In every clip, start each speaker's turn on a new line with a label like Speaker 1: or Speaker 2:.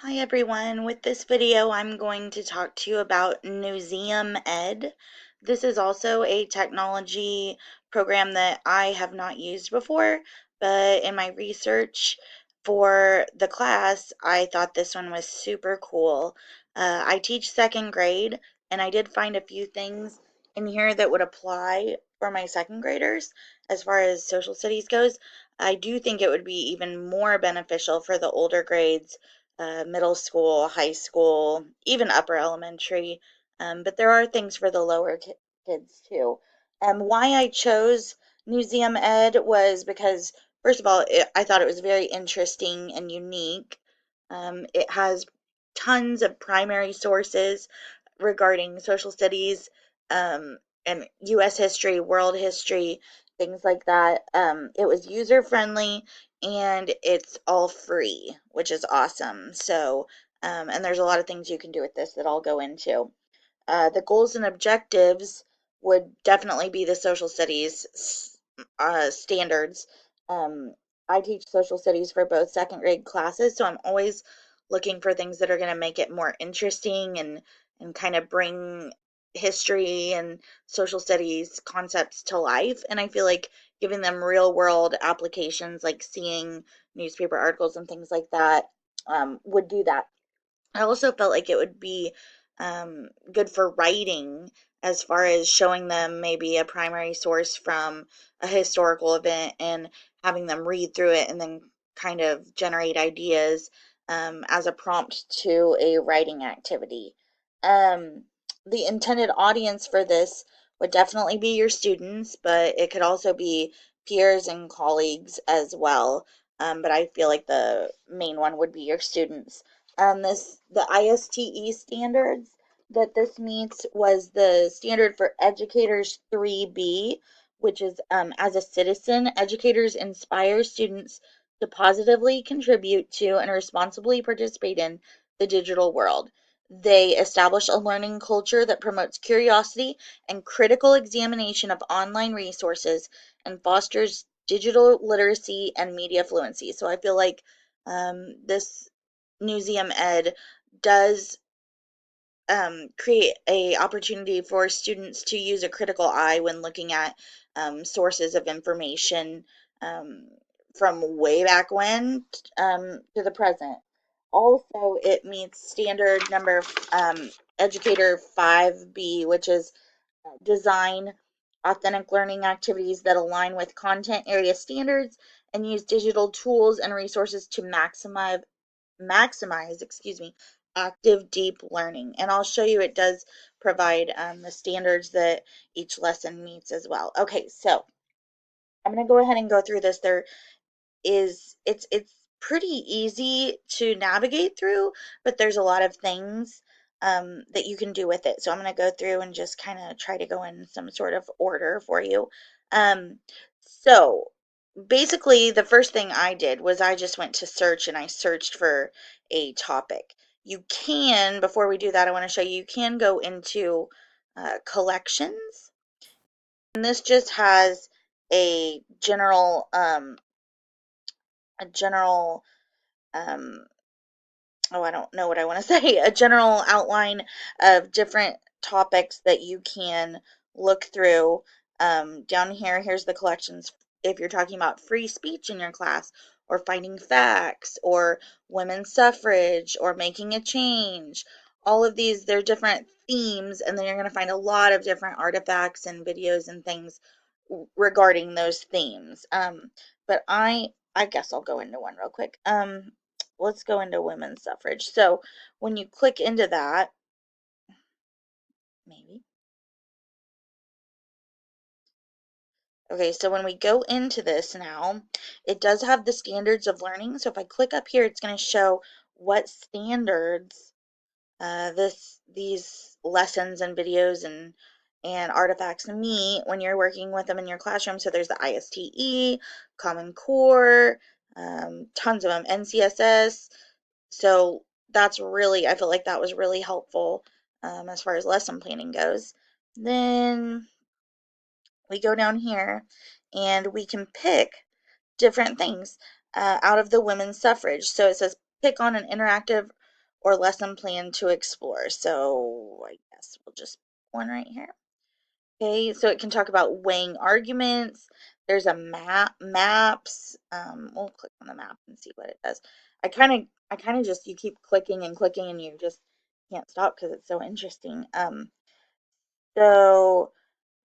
Speaker 1: Hi everyone, with this video I'm going to talk to you about NewseumED. This is also a technology program that I have not used before, but in my research for the class I thought this one was super cool. I teach second grade and I did find a few things in here that would apply for my second graders as far as social studies goes. I do think it would be even more beneficial for the older grades, middle school, high school, even upper elementary. But there are things for the lower kids too. Why I chose Museum Ed was because, first of all, I thought it was very interesting and unique. It has tons of primary sources regarding social studies, um, and U.S. history, world history, things like that. It was user friendly and it's all free, which is awesome. So, and there's a lot of things you can do with this that I'll go into. The goals and objectives would definitely be the social studies standards. Um, I teach social studies for both second grade classes, so I'm always looking for things that are going to make it more interesting and kind of bring history and social studies concepts to life. And I feel like giving them real world applications, like seeing newspaper articles and things like that, would do that. I also felt like it would be good for writing as far as showing them maybe a primary source from a historical event and having them read through it and then kind of generate ideas as a prompt to a writing activity. Um, the intended audience for this would definitely be your students, but it could also be peers and colleagues as well. But I feel like the main one would be your students. The ISTE standards that this meets was the standard for educators 3B, which is, as a citizen, educators inspire students to positively contribute to and responsibly participate in the digital world. They establish a learning culture that promotes curiosity and critical examination of online resources and fosters digital literacy and media fluency. So I feel like this Museum Ed does create a opportunity for students to use a critical eye when looking at sources of information, um, from way back when, to the present. Also, it meets standard number, educator 5B, which is design authentic learning activities that align with content area standards and use digital tools and resources to maximize, excuse me, active deep learning. And I'll show you it does provide the standards that each lesson meets as well. Okay, so I'm going to go ahead and go through this. It's pretty easy to navigate through, but there's a lot of things that you can do with it. So I'm going to go through and just kind of try to go in some sort of order for you. Um, so basically, the first thing I did was I just went to search and I searched for a topic. You can, before we do that, I want to show you, you can go into collections. And this just has a general, a general um, oh, I don't know what I want to say, a general outline of different topics that you can look through. Down here, here's the collections if you're talking about free speech in your class, or finding facts, or women's suffrage, or making a change. All of these, they're different themes, and then you're going to find a lot of different artifacts and videos and things regarding those themes. But I guess I'll go into one real quick. Let's go into women's suffrage. So when you click into that, maybe. Okay, so when we go into this now, it does have the standards of learning. So if I click up here, it's going to show what standards these lessons and videos and artifacts meet when you're working with them in your classroom. So there's the ISTE, Common Core, tons of them, NCSS. So that's really, I feel like that was really helpful as far as lesson planning goes. Then we go down here and we can pick different things out of the women's suffrage. So it says pick on an interactive or lesson plan to explore. So I guess we'll just one right here. Okay, so it can talk about weighing arguments. There's a maps. We'll click on the map and see what it does. I kind of just, you keep clicking and clicking and you just can't stop because it's so interesting. So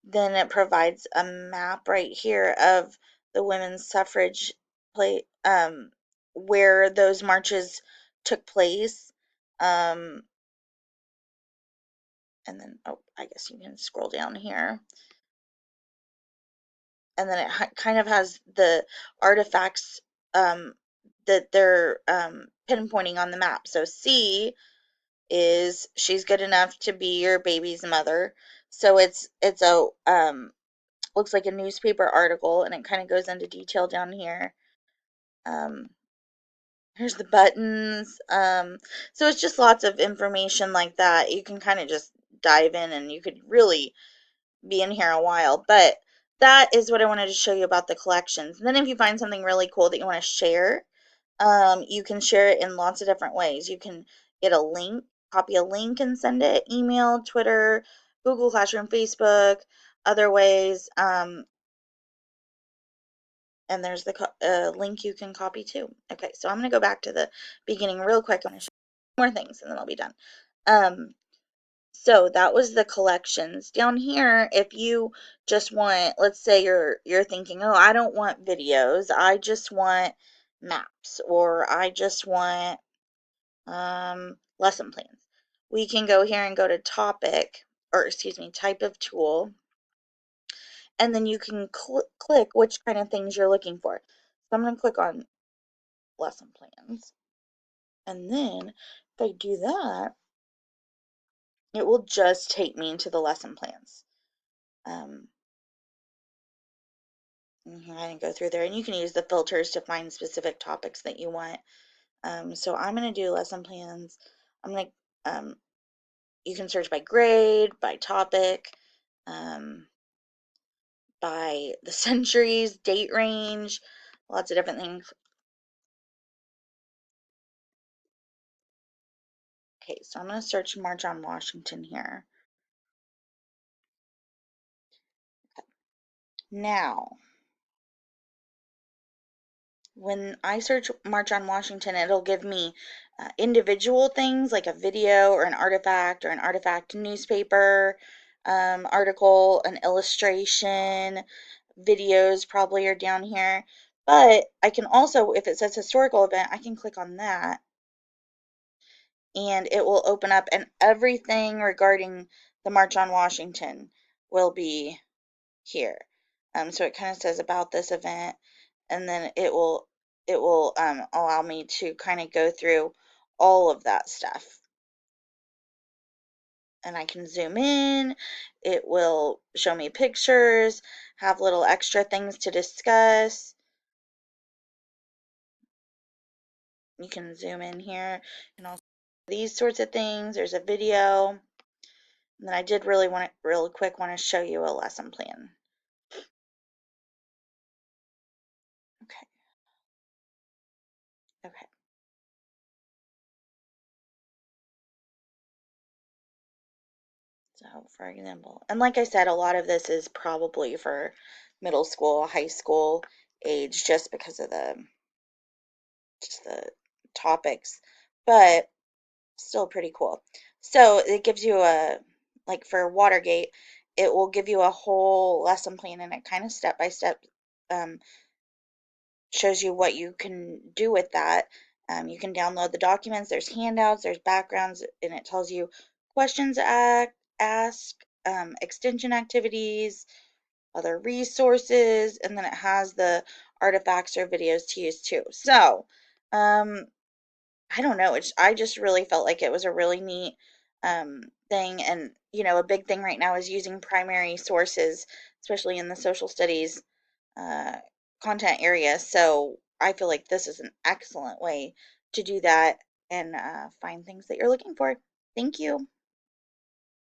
Speaker 1: then it provides a map right here of the women's suffrage play, where those marches took place. Um, and then, oh, I guess you can scroll down here. And then it kind of has the artifacts that they're pinpointing on the map. So C is she's good enough to be your baby's mother. So it's a looks like a newspaper article, and it kind of goes into detail down here. Um, here's the buttons. So it's just lots of information like that. You can kind of just dive in, and you could really be in here a while, but that is what I wanted to show you about the collections. And then if you find something really cool that you want to share, you can share it in lots of different ways. You can get a link, copy a link and send it, email, Twitter, Google Classroom, Facebook, other ways. And there's the link you can copy too. Okay, so I'm going to go back to the beginning real quick. I want to show you more things and then I'll be done. So that was the collections. Down here, if you just want, let's say you're thinking, oh, I don't want videos, I just want maps, or I just want lesson plans. We can go here and go to topic, or excuse me, type of tool, and then you can click which kind of things you're looking for. So I'm going to click on lesson plans, and then if I do that, it will just take me into the lesson plans. I can go through there, and you can use the filters to find specific topics that you want. So I'm going to do lesson plans. I'm going to, you can search by grade, by topic, um, by the centuries, date range, lots of different things. Okay, so I'm going to search March on Washington here. Now, when I search March on Washington, it'll give me individual things like a video or an artifact newspaper article, an illustration, videos probably are down here. But I can also, if it says historical event, I can click on that and it will open up, and everything regarding the March on Washington will be here. So it kind of says about this event, and then it will allow me to kind of go through all of that stuff. And I can zoom in. It will show me pictures, have little extra things to discuss. You can zoom in here and also these sorts of things. There's a video. And then I did really want to, real quick, want to show you a lesson plan. Okay. Okay. So, for example, and like I said, a lot of this is probably for middle school, high school age, just because of the topics, but still pretty cool. So it gives you a, like for Watergate, it will give you a whole lesson plan, and it kind of step by step shows you what you can do with that. You can download the documents, there's handouts, there's backgrounds, and it tells you questions to ask, extension activities, other resources, and then it has the artifacts or videos to use too. So, I don't know, I just really felt like it was a really neat thing, and a big thing right now is using primary sources, especially in the social studies uh, content area. So I feel like this is an excellent way to do that and find things that you're looking for. Thank you.